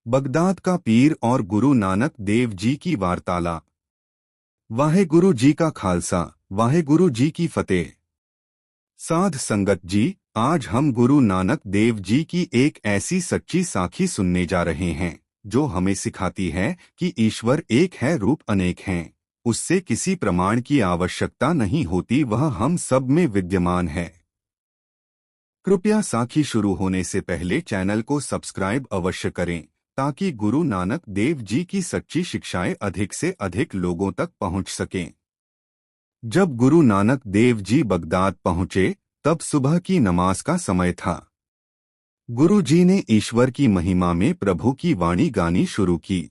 Baghdad का पीर और गुरु नानक देव जी की वार्तालाप। वाहेगुरु जी का खालसा, वाहेगुरु जी की फतेह। साध संगत जी, आज हम गुरु नानक देव जी की एक ऐसी सच्ची साखी सुनने जा रहे हैं जो हमें सिखाती है कि ईश्वर एक है, रूप अनेक हैं। उससे किसी प्रमाण की आवश्यकता नहीं होती, वह हम सब में विद्यमान है। कृपया साखी शुरू होने से पहले चैनल को सब्सक्राइब अवश्य करें ताकि गुरु नानक देव जी की सच्ची शिक्षाएं अधिक से अधिक लोगों तक पहुंच सकें। जब गुरु नानक देव जी बगदाद पहुंचे तब सुबह की नमाज का समय था। गुरु जी ने ईश्वर की महिमा में प्रभु की वाणी गानी शुरू की।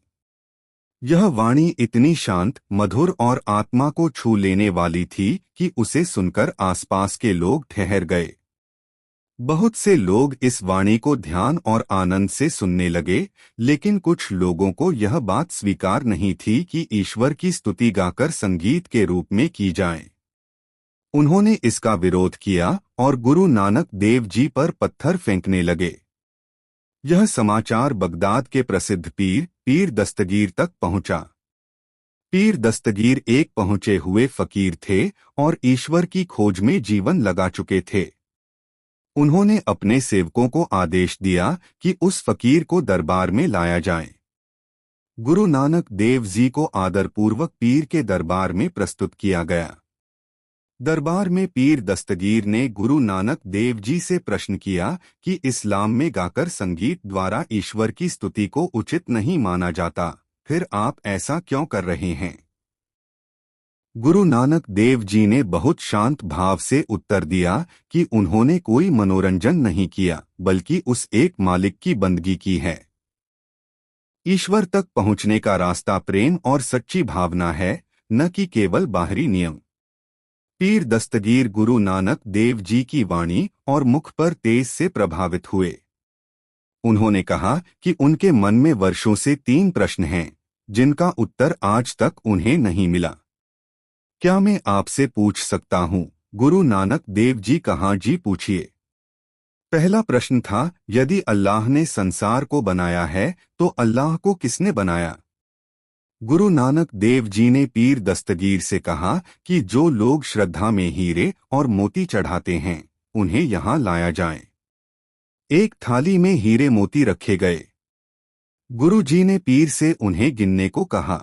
यह वाणी इतनी शांत, मधुर और आत्मा को छू लेने वाली थी कि उसे सुनकर आसपास के लोग ठहर गए। बहुत से लोग इस वाणी को ध्यान और आनंद से सुनने लगे, लेकिन कुछ लोगों को यह बात स्वीकार नहीं थी कि ईश्वर की स्तुति गाकर संगीत के रूप में की जाए। उन्होंने इसका विरोध किया और गुरु नानक देव जी पर पत्थर फेंकने लगे। यह समाचार बगदाद के प्रसिद्ध पीर दस्तगीर तक पहुंचा। पीर दस्तगीर एक पहुंचे हुए फकीर थे और ईश्वर की खोज में जीवन लगा चुके थे। उन्होंने अपने सेवकों को आदेश दिया कि उस फकीर को दरबार में लाया जाए। गुरु नानक देव जी को आदरपूर्वक पीर के दरबार में प्रस्तुत किया गया। दरबार में पीर दस्तगीर ने गुरु नानक देव जी से प्रश्न किया कि इस्लाम में गाकर संगीत द्वारा ईश्वर की स्तुति को उचित नहीं माना जाता, फिर आप ऐसा क्यों कर रहे हैं? गुरु नानक देव जी ने बहुत शांत भाव से उत्तर दिया कि उन्होंने कोई मनोरंजन नहीं किया, बल्कि उस एक मालिक की बंदगी की है। ईश्वर तक पहुंचने का रास्ता प्रेम और सच्ची भावना है, न कि केवल बाहरी नियम। पीर दस्तगीर गुरु नानक देव जी की वाणी और मुख पर तेज से प्रभावित हुए। उन्होंने कहा कि उनके मन में वर्षों से 3 प्रश्न हैं, जिनका उत्तर आज तक उन्हें नहीं मिला। क्या मैं आपसे पूछ सकता हूँ? गुरु नानक देव जी कहाँ? जी पूछिए। पहला प्रश्न था, यदि अल्लाह ने संसार को बनाया है तो अल्लाह को किसने बनाया? गुरु नानक देव जी ने पीर दस्तगीर से कहा कि जो लोग श्रद्धा में हीरे और मोती चढ़ाते हैं, उन्हें यहाँ लाया जाए। एक थाली में हीरे मोती रखे गए। गुरु जी ने पीर से उन्हें गिनने को कहा।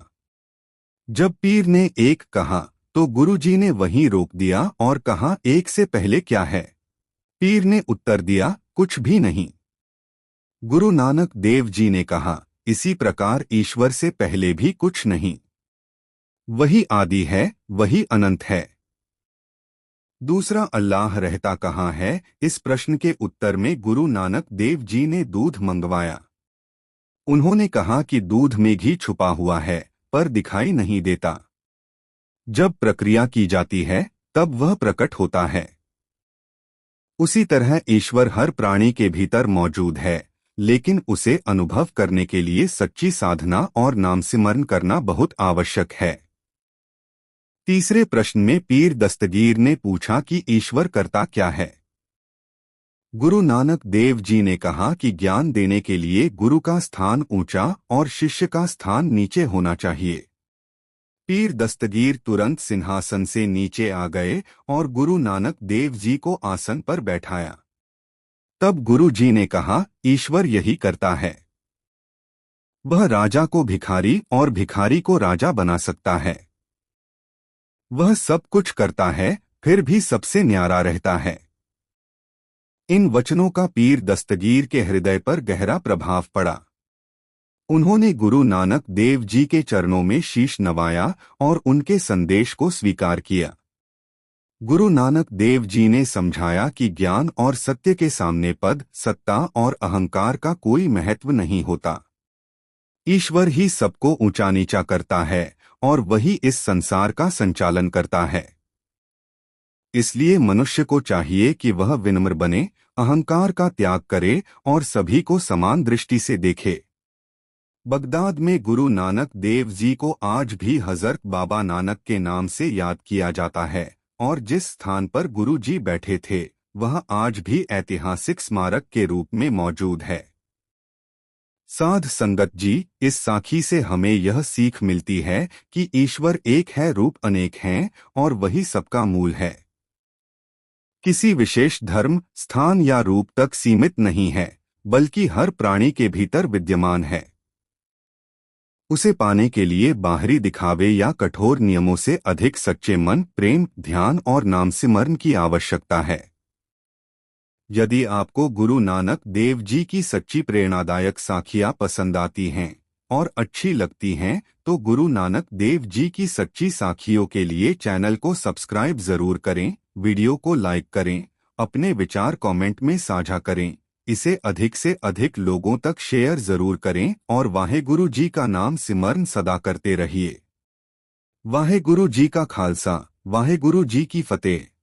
जब पीर ने 1 कहा तो गुरु जी ने वहीं रोक दिया और कहा, 1 से पहले क्या है? पीर ने उत्तर दिया, कुछ भी नहीं। गुरु नानक देव जी ने कहा, इसी प्रकार ईश्वर से पहले भी कुछ नहीं। वही आदि है, वही अनंत है। दूसरा, अल्लाह रहता कहाँ है? इस प्रश्न के उत्तर में गुरु नानक देव जी ने दूध मंगवाया। उन्होंने कहा कि दूध में घी छुपा हुआ है, पर दिखाई नहीं देता। जब प्रक्रिया की जाती है तब वह प्रकट होता है। उसी तरह ईश्वर हर प्राणी के भीतर मौजूद है, लेकिन उसे अनुभव करने के लिए सच्ची साधना और नाम सिमरन करना बहुत आवश्यक है। तीसरे प्रश्न में पीर दस्तगीर ने पूछा कि ईश्वर करता क्या है? गुरु नानक देव जी ने कहा कि ज्ञान देने के लिए गुरु का स्थान ऊंचा और शिष्य का स्थान नीचे होना चाहिए। पीर दस्तगीर तुरंत सिंहासन से नीचे आ गए और गुरु नानक देव जी को आसन पर बैठाया। तब गुरु जी ने कहा, ईश्वर यही करता है। वह राजा को भिखारी और भिखारी को राजा बना सकता है। वह सब कुछ करता है, फिर भी सबसे न्यारा रहता है। इन वचनों का पीर दस्तगीर के हृदय पर गहरा प्रभाव पड़ा। उन्होंने गुरु नानक देव जी के चरणों में शीश नवाया और उनके संदेश को स्वीकार किया। गुरु नानक देव जी ने समझाया कि ज्ञान और सत्य के सामने पद, सत्ता और अहंकार का कोई महत्व नहीं होता। ईश्वर ही सबको ऊंचा नीचा करता है और वही इस संसार का संचालन करता है। इसलिए मनुष्य को चाहिए कि वह विनम्र बने, अहंकार का त्याग करे और सभी को समान दृष्टि से देखे। बगदाद में गुरु नानक देव जी को आज भी हजरत बाबा नानक के नाम से याद किया जाता है और जिस स्थान पर गुरु जी बैठे थे वह आज भी ऐतिहासिक स्मारक के रूप में मौजूद है। साध संगत जी, इस साखी से हमें यह सीख मिलती है कि ईश्वर एक है, रूप अनेक हैं और वही सबका मूल है। किसी विशेष धर्म, स्थान या रूप तक सीमित नहीं है, बल्कि हर प्राणी के भीतर विद्यमान है। उसे पाने के लिए बाहरी दिखावे या कठोर नियमों से अधिक सच्चे मन, प्रेम, ध्यान और नाम सिमरन की आवश्यकता है। यदि आपको गुरु नानक देव जी की सच्ची प्रेरणादायक साखियां पसंद आती हैं और अच्छी लगती हैं, तो गुरु नानक देव जी की सच्ची साखियों के लिए चैनल को सब्सक्राइब जरूर करें, वीडियो को लाइक करें, अपने विचार कमेंट में साझा करें, इसे अधिक से अधिक लोगों तक शेयर जरूर करें और वाहेगुरु जी का नाम सिमरन सदा करते रहिए। वाहेगुरु जी का खालसा, वाहेगुरु जी की फतेह।